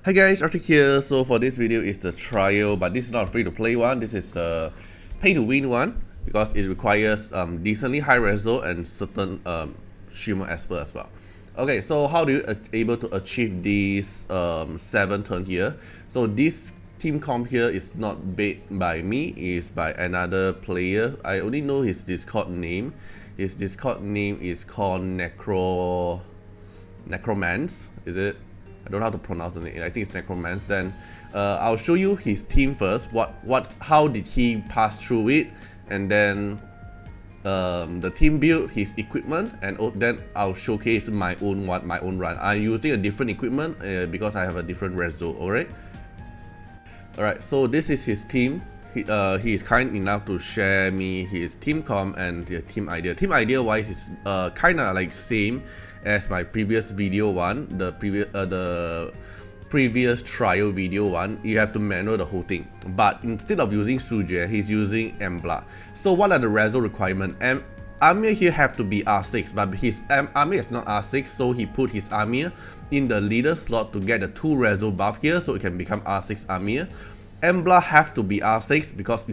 Hi guys, Artiar here. So for this video is the trial, but this is not a free to play one. This is a pay to win one because it requires decently high reso and certain streamer expert as well. Okay, so how do you able to achieve this 7 turn here? So this team comp here is not made by me, it's by another player. I only know his Discord name. His Discord name is called Necromance, is it? I don't know how to pronounce the name. I think it's Necromance. Then I'll show you his team first. How did he pass through it, and then the team build, his equipment, and then I'll showcase my own run. I'm using a different equipment because I have a different reso. Alright. So this is his team. He is kind enough to share me his team comp and the team idea. Team idea wise is kind of like same as my previous video one, the previous trial video one. You have to manual the whole thing, but instead of using Suje, he's using Embla. So what are the reso requirement? Armor here have to be R6, but his armor is not R6, so he put his armor in the leader slot to get the 2 reso buff here, so it can become R6 armor. Embla have to be R6 because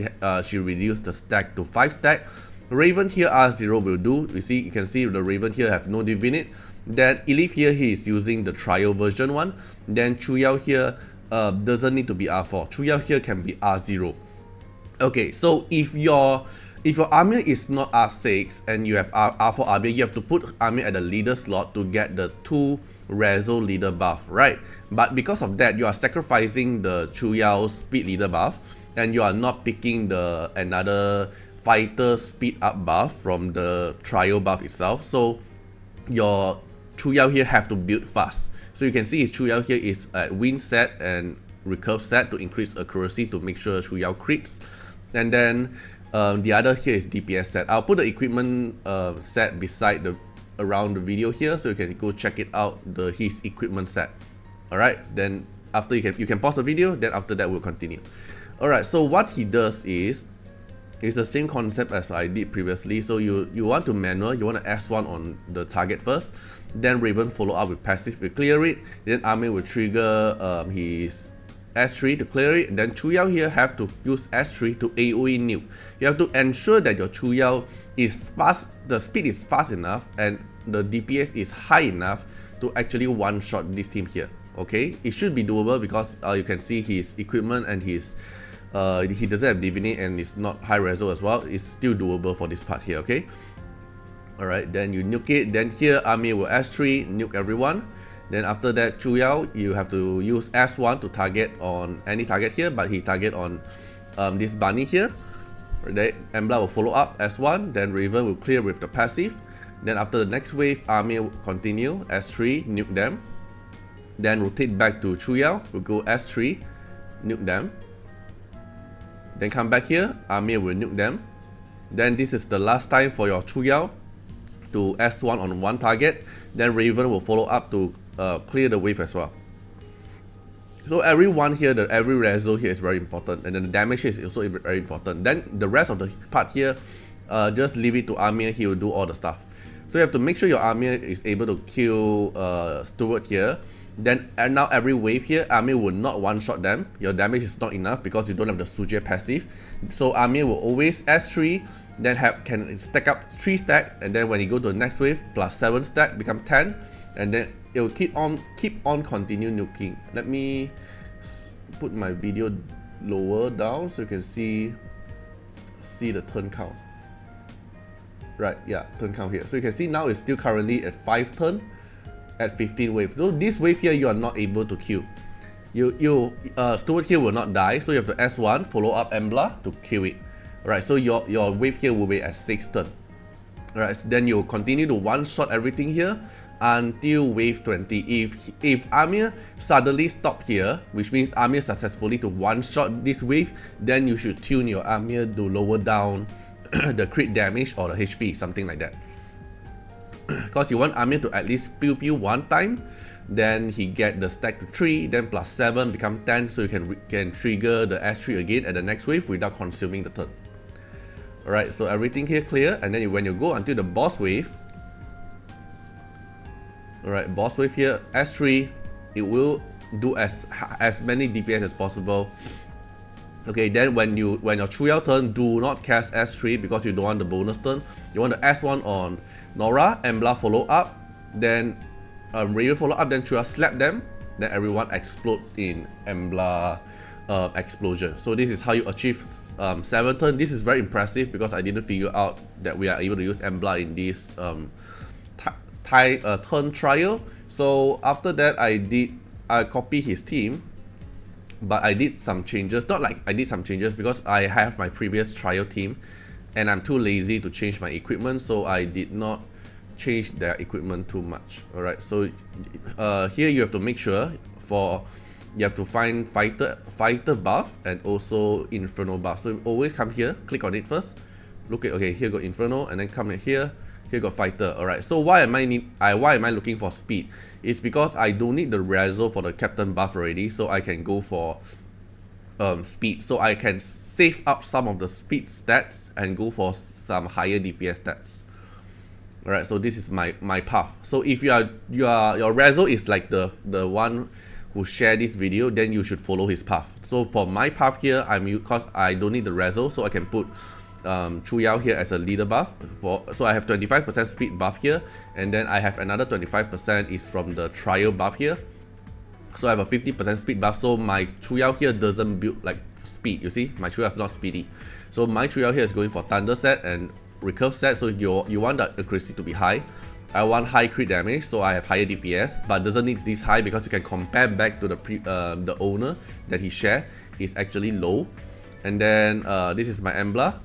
she reduced the stack to 5 stack. Raven here R0 will do. You can see the Raven here have no divinate. Then Elif here, he is using the trial version one. Then Chuyao here doesn't need to be R4. Chuyao here can be R0. Okay, so if your armor is not R6 and you have R4 armor, you have to put armor at the leader slot to get the 2 reso leader buff, right? But because of that, you are sacrificing the Chuyao speed leader buff, and you are not picking the another fighter speed up buff from the trial buff itself. So your Chuyao here have to build fast. So you can see his Chuyao here is at win set and recurve set to increase accuracy to make sure Chuyao crits. And then the other here is DPS set. I'll put the equipment set beside around the video here, so you can go check it out, his equipment set. Alright, then after you can pause the video, then after that we'll continue. Alright, so what he does is it's the same concept as I did previously. So you want to manual, you want to S1 on the target first, then Raven follow up with passive to clear it, then Armin will trigger his S3 to clear it, and then Chuyao here have to use S3 to AoE nuke. You have to ensure that your Chuyao is fast, the speed is fast enough, and the DPS is high enough to actually one-shot this team here. Okay, it should be doable because you can see his equipment and his he doesn't have divinate and it's not high reso as well. It's still doable for this part here. Okay, alright, then you nuke it. Then here Army will S3 nuke everyone. Then after that, Chuyao, you have to use S1 to target on any target here, but he target on this bunny here. Right? Embla will follow up S1, then Raven will clear with the passive. Then after the next wave, Army will continue S3 nuke them. Then rotate back to Chuyao, will go S3 nuke them. Then come back here, Army will nuke them. Then this is the last time for your Chuyao to S1 on one target. Then Raven will follow up to clear the wave as well. So everyone here, every reso here is very important, and then the damage here is also very important. Then the rest of the part here, just leave it to Armir. He will do all the stuff. So you have to make sure your Armir is able to kill Steward here. Then now every wave here, Armir will not one-shot them. Your damage is not enough because you don't have the Suje passive. So Armir will always S3, then can stack up 3 stack, and then when you go to the next wave, plus 7 stack become 10, and then it will keep on continue nuking. Let me put my video lower down so you can see the turn count. Right, yeah, turn count here. So you can see now it's still currently at 5 turn at 15 waves. So this wave here you are not able to kill. Steward here will not die, so you have to S1 follow up Embla to kill it. Alright, so your wave here will be at 6 turn. Alright, so then you'll continue to one-shot everything here until wave 20. If Armir suddenly stop here, which means Armir successfully to one-shot this wave, then you should tune your Armir to lower down the crit damage or the HP, something like that. Because you want Armir to at least pew one time, then he get the stack to 3, then plus 7 become 10, so you can trigger the S3 again at the next wave without consuming the turn. Alright, so everything here clear, and then when you go until the boss wave, alright, boss wave here, S3, it will do as many DPS as possible. Okay, then when your Chuyao turn, do not cast S3 because you don't want the bonus turn. You want the S1 on Nora, Embla follow up, then Raven follow up, then Chuyao slap them, then everyone explode in Embla explosion. So this is how you achieve 7 turn. This is very impressive because I didn't figure out that we are able to use Embla in this turn trial. So after that, I copy his team, but I did some changes. Not like I did some changes because I have my previous trial team and I'm too lazy to change my equipment, so I did not change their equipment too much. Alright, so here you have to make sure you have to find fighter buff and also inferno buff. So always come here, click on it first. Look at, okay, here got inferno, and then come in here got fighter. Alright, so why am I looking for speed? It's because I don't need the rezo for the captain buff already, so I can go for speed. So I can save up some of the speed stats and go for some higher DPS stats. Alright, so this is my path. So if your rezo is like the one who share this video, then you should follow his path. So for my path here, because I don't need the rezo, so I can put Chuyao here as a leader buff. So I have 25% speed buff here, and then I have another 25% is from the trial buff here. So I have a 50% speed buff, so my Chuyao here doesn't build like speed, you see? My Chuyao is not speedy. So my Chuyao here is going for thunder set and recurve set, so you want the accuracy to be high. I want high crit damage, so I have higher DPS, but doesn't need this high because you can compare back to the owner that he shared is actually low. And then this is my Embla,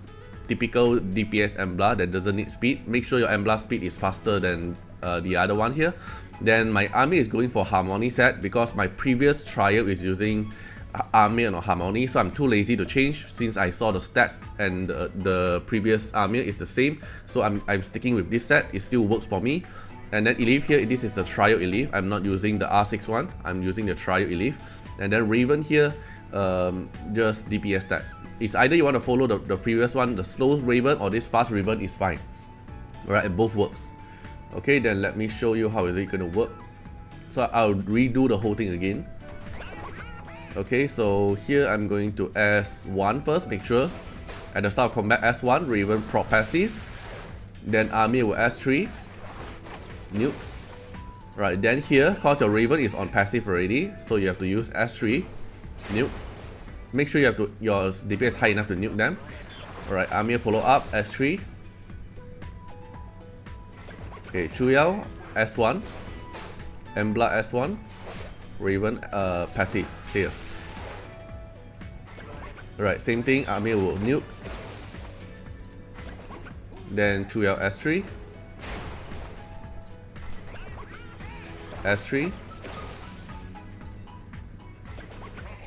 typical DPS Embla that doesn't need speed. Make sure your Embla speed is faster than the other one here. Then my army is going for Harmony set because my previous trial is using army or Harmony, so I'm too lazy to change since I saw the stats and the previous army is the same. So I'm sticking with this set. It still works for me. And then Elif here, this is the trial Elif. I'm not using the R6 one, I'm using the trial Elif. And then Raven here, just DPS stats. It's either you want to follow the previous one, the slow Raven, or this fast Raven is fine. Alright, it both works. Okay, then let me show you how is it gonna work. So I'll redo the whole thing again. Okay, so here I'm going to S1 first, make sure. At the start of combat, S1, Raven proc passive. Then army will S3, nuke. Right, then here, cause your Raven is on passive already, so you have to use S3, nuke. Make sure your DPS is high enough to nuke them. Alright, army follow up, S3. Okay, Chuyao, S1. Embla, S1. Raven, passive, here. Alright, same thing, army will nuke. Then Chuyao, S3. S3.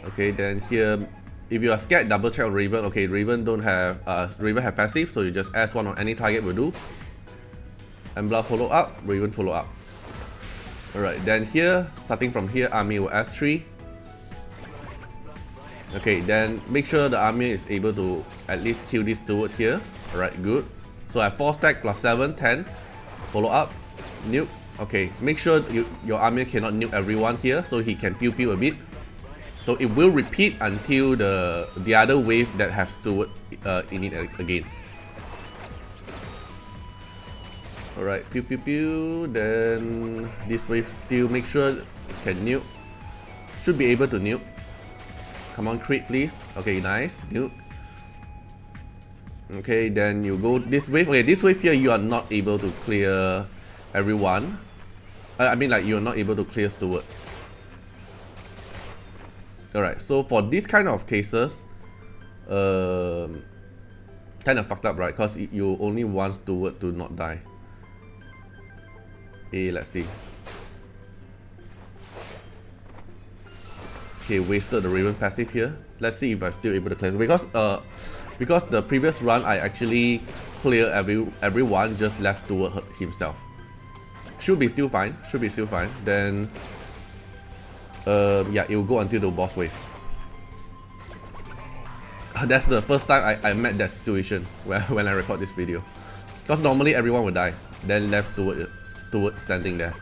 Okay, then here, if you are scared, double check on Raven. Okay, Raven don't have Raven have passive, so you just S1 on any target will do. Embla follow up, Raven follow up. Alright, then here, starting from here, army will S3. Okay, then make sure the army is able to at least kill this steward here. Alright, good. So I have 4 stack plus 7, 10. Follow up, nuke. Okay, make sure your army cannot nuke everyone here, so he can pew pew a bit. So it will repeat until the other wave that have steward in it again. Alright, pew pew pew. Then this wave still make sure it can nuke. Should be able to nuke. Come on, crit please. Okay, nice, nuke. Okay, then you go this wave. Okay, this wave here you are not able to clear everyone. I mean like you're not able to clear steward. Alright, so for this kind of cases, kind of fucked up, right? Because you only want steward to not die. Okay, let's see. Okay, wasted the Raven passive here. Let's see if I'm still able to clear. Because the previous run I actually clear everyone, just left steward himself. Should be still fine. Should be still fine. Then yeah, it will go until the boss wave. That's the first time I met that situation when I record this video. Because normally everyone will die, then left steward standing there.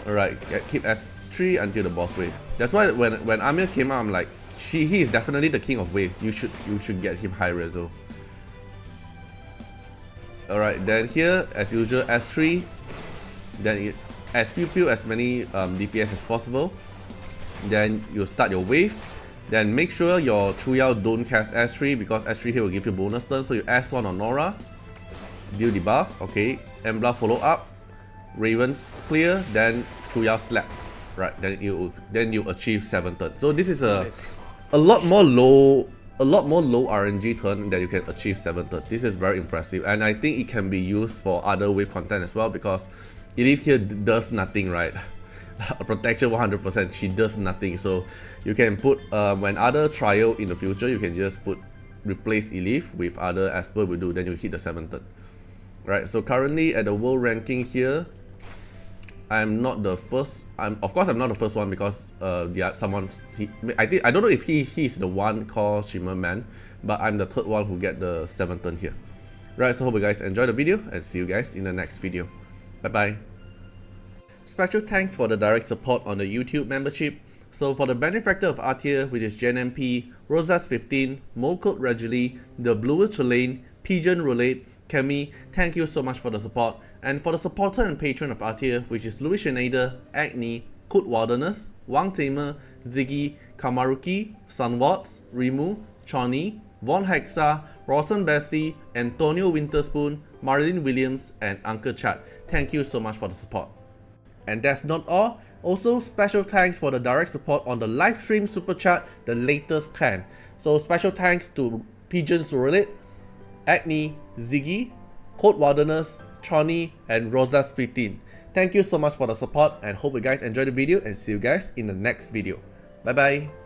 Alright, keep S3 until the boss wave. That's why when Artiar came out, I'm like, he is definitely the king of wave. You should get him high reso. Alright, then here, as usual, S3. Then as pew as many DPS as possible. Then you start your wave. Then make sure your Chuyao don't cast S3 because S3 here will give you bonus turn. So you S1 on Nora. Deal debuff. Okay. Embla follow up. Ravens clear. Then Chuyao slap. Right. Then you achieve 7 turns. So this is a lot more low RNG turn that you can achieve 7 turns. This is very impressive, and I think it can be used for other wave content as well because Elif here does nothing, right? Protection 100%, she does nothing. So you can put when other trial in the future, you can just replace Elif with other Esper will do, then you hit the 7th turn. Right, so currently at the world ranking here, I'm not the first. Of course I'm not the first one because I don't know if he's the one called Shimmer Man, but I'm the 3rd one who get the 7th turn here. Right, so hope you guys enjoy the video and see you guys in the next video. Bye bye. Special thanks for the direct support on the YouTube membership. So for the benefactor of Artiar, which is Gen MP, Rosas15, Molcode Reguli, The Bluest Trelane, Pigeon Roulette, Kemi, thank you so much for the support. And for the supporter and patron of Artiar, which is Louis Schneider, Agni, Code Wilderness, Wang Tamer, Ziggy, Kamaruki, Sunwatts, Rimu, Choni, Von Hexa, Rawson Bessie, Antonio Winterspoon, Marilyn Williams, and Uncle Chad. Thank you so much for the support. And that's not all. Also, special thanks for the direct support on the live stream super chat, the latest 10. So special thanks to Pigeons Roulette, Agni, Ziggy, Code Wilderness, Choni, and Rosas15. Thank you so much for the support and hope you guys enjoyed the video and see you guys in the next video. Bye bye.